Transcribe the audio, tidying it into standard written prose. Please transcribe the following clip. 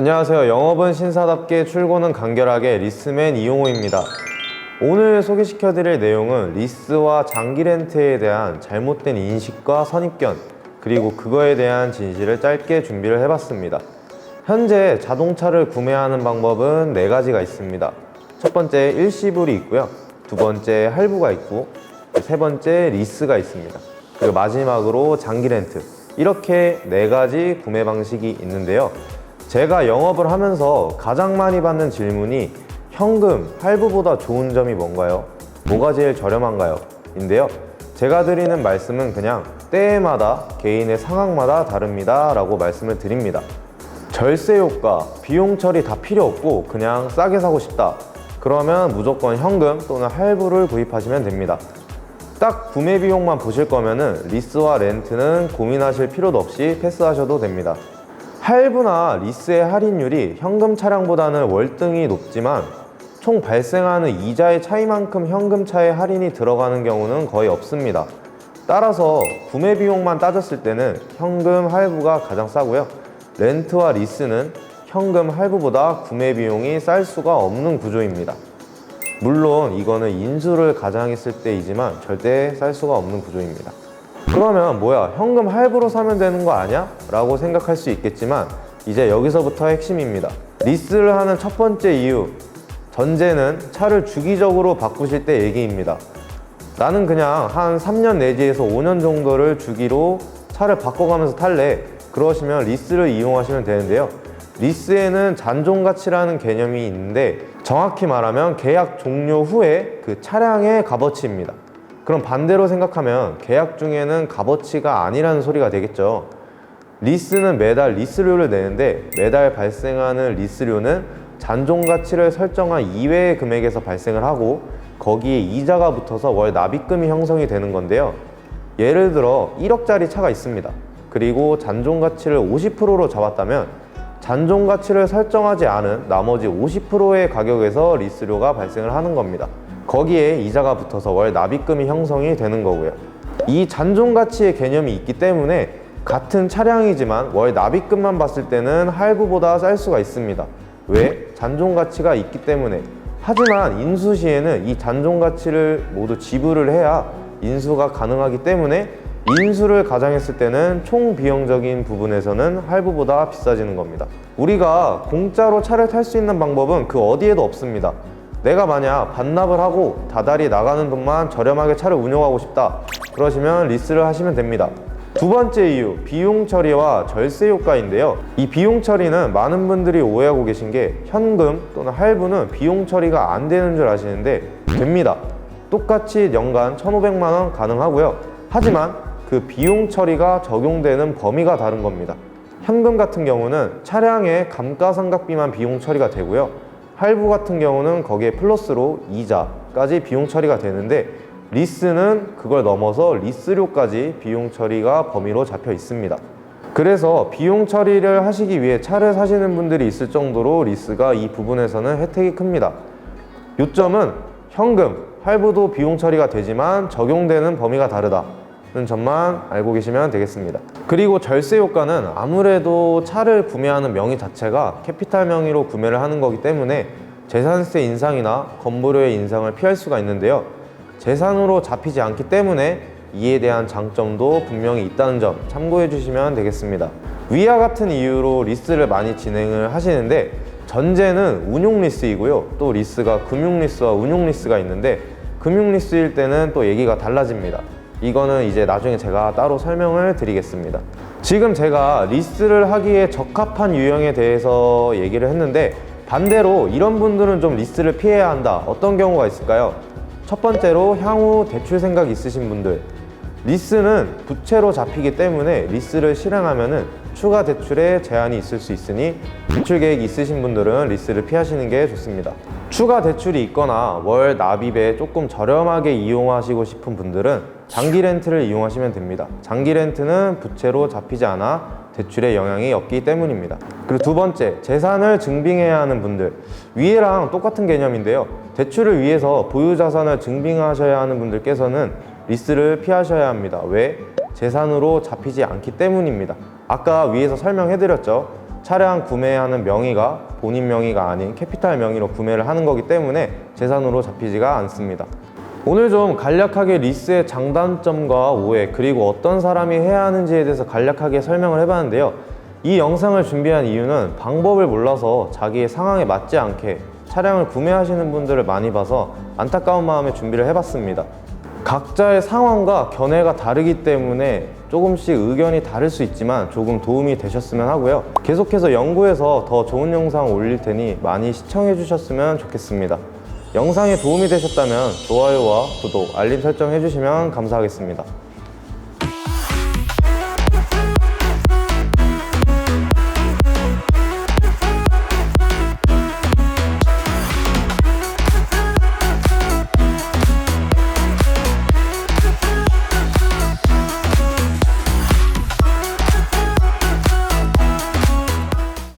안녕하세요. 영업은 신사답게 출고는 간결하게 리스맨 이용호입니다. 오늘 소개시켜드릴 내용은 리스와 장기 렌트에 대한 잘못된 인식과 선입견, 그리고 그거에 대한 진실을 짧게 준비를 해봤습니다. 현재 자동차를 구매하는 방법은 4가지가 있습니다. 첫 번째 일시불이 있고요, 두 번째 할부가 있고, 세 번째 리스가 있습니다. 그리고 마지막으로 장기 렌트, 이렇게 4가지 구매 방식이 있는데요. 제가 영업을 하면서 가장 많이 받는 질문이 현금, 할부보다 좋은 점이 뭔가요? 뭐가 제일 저렴한가요? 인데요. 제가 드리는 말씀은 그냥 때마다 개인의 상황마다 다릅니다 라고 말씀을 드립니다. 절세 효과, 비용 처리 다 필요 없고 그냥 싸게 사고 싶다. 그러면 무조건 현금 또는 할부를 구입하시면 됩니다. 딱 구매 비용만 보실 거면은 리스와 렌트는 고민하실 필요도 없이 패스하셔도 됩니다. 할부나 리스의 할인율이 현금 차량보다는 월등히 높지만 총 발생하는 이자의 차이만큼 현금차의 할인이 들어가는 경우는 거의 없습니다. 따라서 구매 비용만 따졌을 때는 현금 할부가 가장 싸고요, 렌트와 리스는 현금 할부보다 구매 비용이 쌀 수가 없는 구조입니다. 물론 이거는 인수를 가장했을 때이지만 절대 쌀 수가 없는 구조입니다. 그러면 뭐야, 현금 할부로 사면 되는 거 아니야? 라고 생각할 수 있겠지만 이제 여기서부터 핵심입니다. 리스를 하는 첫 번째 이유, 전제는 차를 주기적으로 바꾸실 때 얘기입니다. 나는 그냥 한 3년 내지에서 5년 정도를 주기로 차를 바꿔가면서 탈래. 그러시면 리스를 이용하시면 되는데요. 리스에는 잔존가치라는 개념이 있는데 정확히 말하면 계약 종료 후에 그 차량의 값어치입니다. 그럼 반대로 생각하면 계약 중에는 값어치가 아니라는 소리가 되겠죠. 리스는 매달 리스료를 내는데 매달 발생하는 리스료는 잔존가치를 설정한 이외의 금액에서 발생을 하고 거기에 이자가 붙어서 월 납입금이 형성이 되는 건데요. 예를 들어 1억짜리 차가 있습니다. 그리고 잔존가치를 50%로 잡았다면 잔존가치를 설정하지 않은 나머지 50%의 가격에서 리스료가 발생을 하는 겁니다. 거기에 이자가 붙어서 월 납입금이 형성이 되는 거고요. 이 잔존가치의 개념이 있기 때문에 같은 차량이지만 월 납입금만 봤을 때는 할부보다 쌀 수가 있습니다. 왜? 잔존가치가 있기 때문에. 하지만 인수 시에는 이 잔존가치를 모두 지불을 해야 인수가 가능하기 때문에 인수를 가장했을 때는 총 비용적인 부분에서는 할부보다 비싸지는 겁니다. 우리가 공짜로 차를 탈 수 있는 방법은 그 어디에도 없습니다. 내가 만약 반납을 하고 다달이 나가는 돈만 저렴하게 차를 운용하고 싶다, 그러시면 리스를 하시면 됩니다. 두 번째 이유, 비용 처리와 절세 효과인데요. 이 비용 처리는 많은 분들이 오해하고 계신 게 현금 또는 할부는 비용 처리가 안 되는 줄 아시는데 됩니다. 똑같이 연간 1,500만 원 가능하고요. 하지만 그 비용 처리가 적용되는 범위가 다른 겁니다. 현금 같은 경우는 차량의 감가상각비만 비용 처리가 되고요, 할부 같은 경우는 거기에 플러스로 이자까지 비용 처리가 되는데 리스는 그걸 넘어서 리스료까지 비용 처리가 범위로 잡혀 있습니다. 그래서 비용 처리를 하시기 위해 차를 사시는 분들이 있을 정도로 리스가 이 부분에서는 혜택이 큽니다. 요점은 현금, 할부도 비용 처리가 되지만 적용되는 범위가 다르다 는 점만 알고 계시면 되겠습니다. 그리고 절세 효과는 아무래도 차를 구매하는 명의 자체가 캐피탈 명의로 구매를 하는 거기 때문에 재산세 인상이나 건보료의 인상을 피할 수가 있는데요. 재산으로 잡히지 않기 때문에 이에 대한 장점도 분명히 있다는 점 참고해 주시면 되겠습니다. 위와 같은 이유로 리스를 많이 진행을 하시는데 전제는 운용 리스이고요, 또 리스가 금융 리스와 운용 리스가 있는데 금융 리스일 때는 또 얘기가 달라집니다. 이거는 이제 나중에 제가 따로 설명을 드리겠습니다. 지금 제가 리스를 하기에 적합한 유형에 대해서 얘기를 했는데 반대로 이런 분들은 좀 리스를 피해야 한다. 어떤 경우가 있을까요? 첫 번째로 향후 대출 생각이 있으신 분들. 리스는 부채로 잡히기 때문에 리스를 실행하면은 추가 대출에 제한이 있을 수 있으니 대출 계획이 있으신 분들은 리스를 피하시는 게 좋습니다. 추가 대출이 있거나 월 납입에 조금 저렴하게 이용하시고 싶은 분들은 장기 렌트를 이용하시면 됩니다. 장기 렌트는 부채로 잡히지 않아 대출에 영향이 없기 때문입니다. 그리고 두 번째, 재산을 증빙해야 하는 분들. 위에랑 똑같은 개념인데요. 대출을 위해서 보유자산을 증빙하셔야 하는 분들께서는 리스를 피하셔야 합니다. 왜? 재산으로 잡히지 않기 때문입니다. 아까 위에서 설명해드렸죠. 차량 구매하는 명의가 본인 명의가 아닌 캐피탈 명의로 구매를 하는 거기 때문에 재산으로 잡히지가 않습니다. 오늘 좀 간략하게 리스의 장단점과 오해, 그리고 어떤 사람이 해야 하는지에 대해서 간략하게 설명을 해봤는데요. 이 영상을 준비한 이유는 방법을 몰라서 자기의 상황에 맞지 않게 차량을 구매하시는 분들을 많이 봐서 안타까운 마음에 준비를 해봤습니다. 각자의 상황과 견해가 다르기 때문에 조금씩 의견이 다를 수 있지만 조금 도움이 되셨으면 하고요. 계속해서 연구해서 더 좋은 영상 올릴 테니 많이 시청해 주셨으면 좋겠습니다. 영상에 도움이 되셨다면 좋아요와 구독, 알림 설정 해주시면 감사하겠습니다.